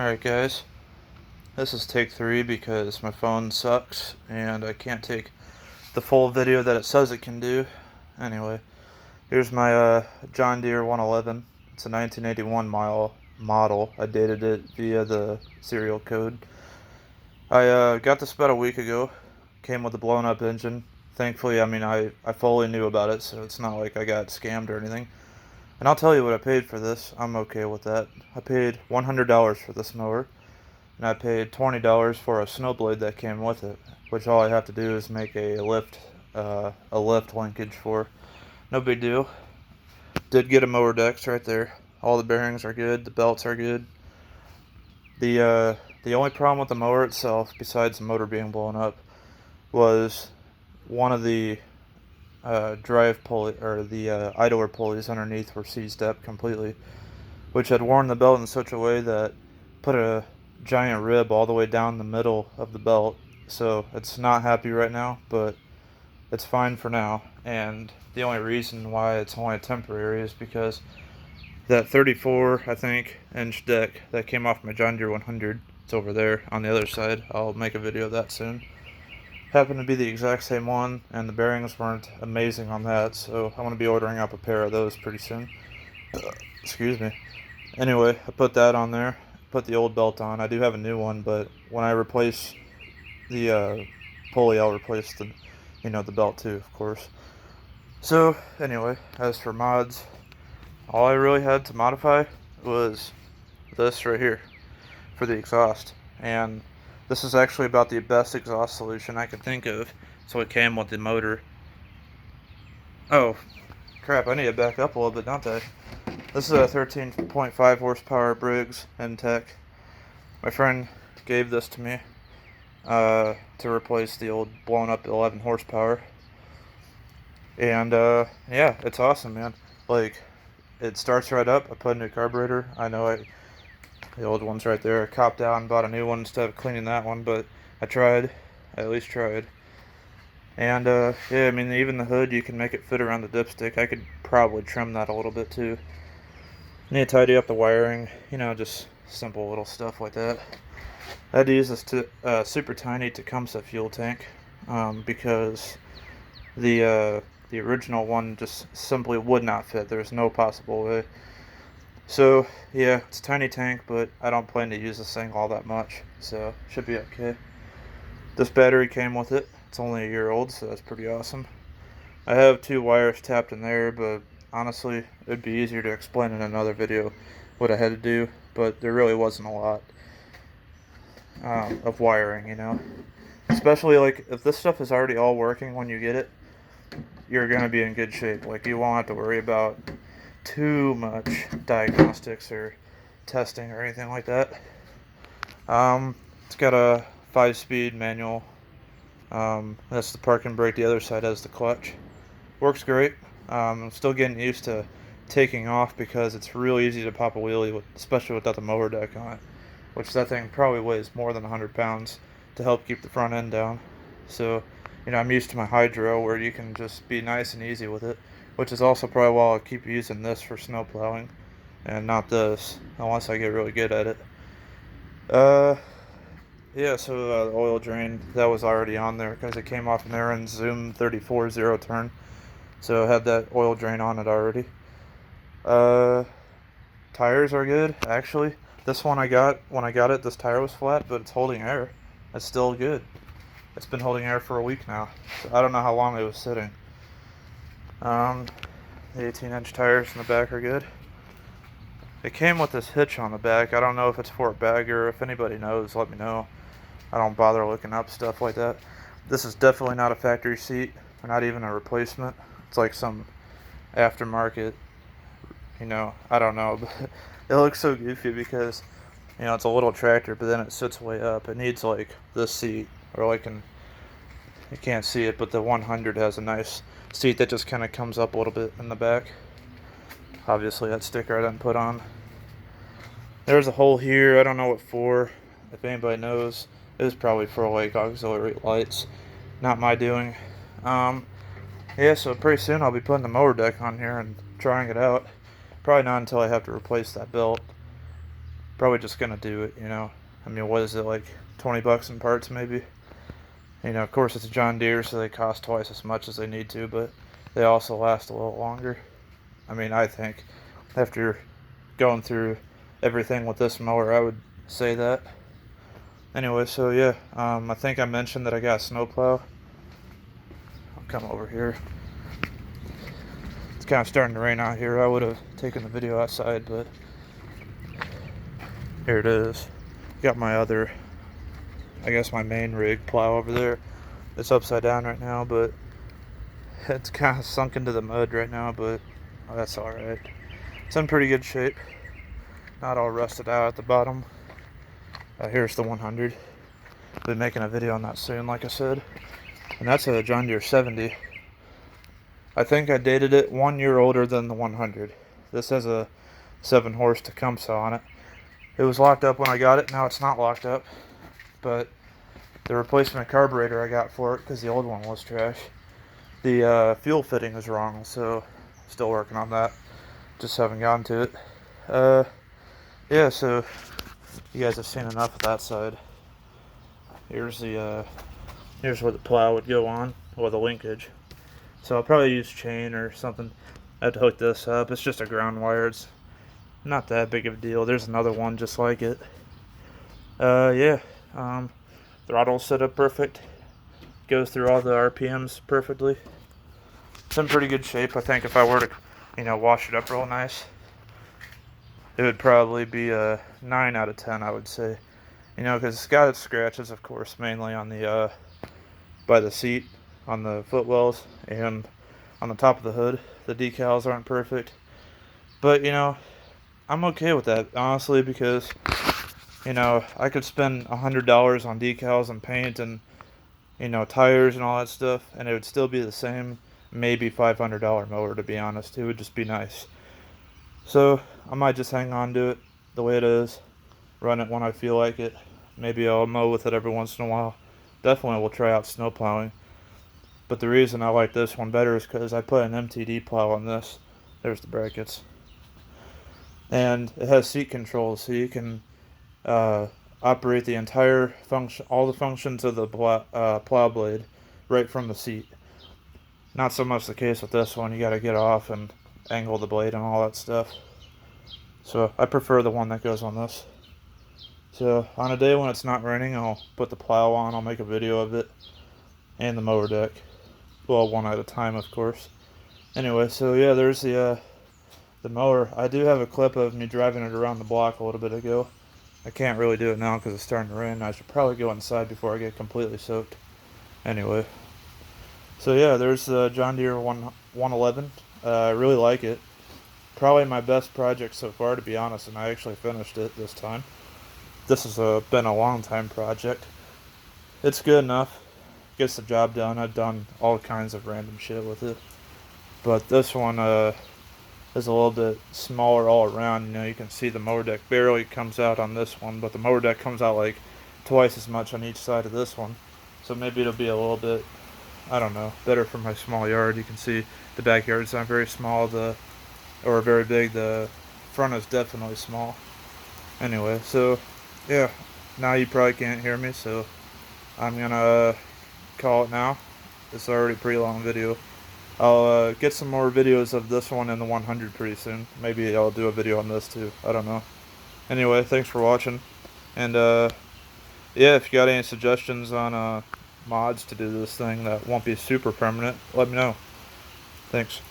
Alright guys, this is take 3 because my phone sucks and I can't take the full video that it says it can do. Anyway, here's my John Deere 111. It's a 1981 model. I dated it via the serial code. I got this about a week ago. Came with a blown up engine. Thankfully, I fully knew about it, so it's not like I got scammed or anything. And I'll tell you what I paid for this. I'm okay with that. I paid $100 for this mower, and I paid $20 for a snow blade that came with it, which all I have to do is make a lift linkage for. No big deal. Did get a mower decks right there. All the bearings are good. The belts are good. The only problem with the mower itself, besides the motor being blown up, was one of the drive pulley, or the idler pulleys underneath were seized up completely, which had worn the belt in such a way that put a giant rib all the way down the middle of the belt. So it's not happy right now, but it's fine for now. And the only reason why it's only temporary is because that 34, I think, inch deck that came off my John Deere 100, it's over there on the other side. I'll make a video of that soon. Happened to be the exact same one, and the bearings weren't amazing on that, so I'm going to be ordering up a pair of those pretty soon. Excuse me. Anyway, I put that on there, put the old belt on. I do have a new one, but when I replace the pulley, I'll replace the belt too, of course. So anyway, as for mods, all I really had to modify was this right here for the exhaust, and this is actually about the best exhaust solution I could think of. So it came with the motor. Oh crap, I need to back up a little bit, don't I? This is a 13.5 horsepower Briggs Tech. My friend gave this to me to replace the old blown up 11 horsepower. And yeah, it's awesome, man. Like, it starts right up. I put a new carburetor. I know the old one's right there. I copped out and bought a new one instead of cleaning that one, but I tried. I at least tried. And yeah, I mean, even the hood, you can make it fit around the dipstick. I could probably trim that a little bit too. Need to tidy up the wiring, just simple little stuff like that. I had to use this super tiny Tecumseh fuel tank because the original one just simply would not fit. There's no possible way. So yeah, it's a tiny tank, but I don't plan to use this thing all that much, so should be okay. This battery came with it. It's only a year old, so that's pretty awesome. I have 2 wires tapped in there, but honestly, it'd be easier to explain in another video what I had to do, but there really wasn't a lot of wiring, Especially, like, if this stuff is already all working when you get it, you're going to be in good shape. Like, you won't have to worry about too much diagnostics or testing or anything like that. It's got a 5-speed manual. That's the parking brake. The other side has the clutch. Works great. I'm still getting used to taking off because it's really easy to pop a wheelie, especially without the mower deck on it, which that thing probably weighs more than 100 pounds to help keep the front end down. So, I'm used to my hydro where you can just be nice and easy with it, which is also probably why I'll keep using this for snow plowing and not this, unless I get really good at it. Yeah, so the oil drain, that was already on there because it came off an Aaron Zoom 34 zero turn, so it had that oil drain on it already. Tires are good, actually. This one when I got it, this tire was flat, but it's holding air. It's still good. It's been holding air for a week now, so I don't know how long it was sitting. The 18-inch tires in the back are good. It came with this hitch on the back. I don't know if it's for a bagger. If anybody knows, let me know. I don't bother looking up stuff like that. This is definitely not a factory seat, or not even a replacement. It's like some aftermarket, I don't know. But it looks so goofy because, it's a little tractor, but then it sits way up. It needs like this seat, or like you can't see it, but the 100 has a nice seat that just kind of comes up a little bit in the back. Obviously that sticker I didn't put on. There's a hole here. I don't know what for. If anybody knows, it was probably for like auxiliary lights. Not my doing. Yeah, so pretty soon I'll be putting the mower deck on here and trying it out. Probably not until I have to replace that belt. probably just gonna do it, you know. I mean, what is it, like 20 bucks in parts maybe? You know, of course it's a John Deere, so they cost twice as much as they need to, but they also last a little longer. I mean, I think after going through everything with this mower, I would say that. Anyway, so yeah, I think I mentioned that I got a snowplow. I'll come over here. It's kind of starting to rain out here. I would have taken the video outside, but here it is. Got my other, I guess my main rig plow over there. It's upside down right now, but it's kind of sunk into the mud right now, but that's alright. It's in pretty good shape. Not all rusted out at the bottom. Here's the 100. Been making a video on that soon, like I said. And that's a John Deere 70. I think I dated it 1 year older than the 100. This has a 7-horse Tecumseh on it. It was locked up when I got it. Now it's not locked up. But the replacement carburetor I got for it, because the old one was trash, the fuel fitting was wrong, so still working on that. Just haven't gotten to it. Yeah, so you guys have seen enough of that side. Here's the here's where the plow would go on, or the linkage. So I'll probably use chain or something. I have to hook this up. It's just a ground wire. It's not that big of a deal. There's another one just like it. Yeah. Throttle's set up perfect. Goes through all the RPMs perfectly. It's in pretty good shape. I think if I were to, you know, wash it up real nice, it would probably be a 9 out of 10, I would say. You know, because it's got its scratches, of course, mainly on the, by the seat, on the footwells, and on the top of the hood. The decals aren't perfect. But, you know, I'm okay with that, honestly, because, you know, I could spend $100 on decals and paint and, you know, tires and all that stuff, and it would still be the same, maybe $500 mower, to be honest. It would just be nice. So I might just hang on to it the way it is, run it when I feel like it. Maybe I'll mow with it every once in a while. Definitely will try out snow plowing. But the reason I like this one better is because I put an MTD plow on this. There's the brackets. And it has seat controls, so you can operate the entire function, all the functions of the plow blade right from the seat. Not so much the case with this one. You got to get off and angle the blade and all that stuff. So I prefer the one that goes on this. So on a day when it's not raining, I'll put the plow on. I'll make a video of it and the mower deck. Well, one at a time, of course. Anyway, so yeah, there's the mower. I do have a clip of me driving it around the block a little bit ago. I can't really do it now because it's starting to rain. I should probably go inside before I get completely soaked. Anyway. So yeah, there's the John Deere 111. I really like it. Probably my best project so far, to be honest, and I actually finished it this time. This has been a long time project. It's good enough. Gets the job done. I've done all kinds of random shit with it. But this one is a little bit smaller all around. You know, you can see the mower deck barely comes out on this one, but the mower deck comes out like twice as much on each side of this one. So maybe it'll be a little bit, I don't know, better for my small yard. You can see the backyard's not very small, or very big. The front is definitely small. Anyway, so yeah, now you probably can't hear me, so I'm gonna call it now. It's already a pretty long video. I'll get some more videos of this one and the 100 pretty soon. Maybe I'll do a video on this too. I don't know. Anyway, thanks for watching. And yeah, if you got any suggestions on mods to do this thing that won't be super permanent, let me know. Thanks.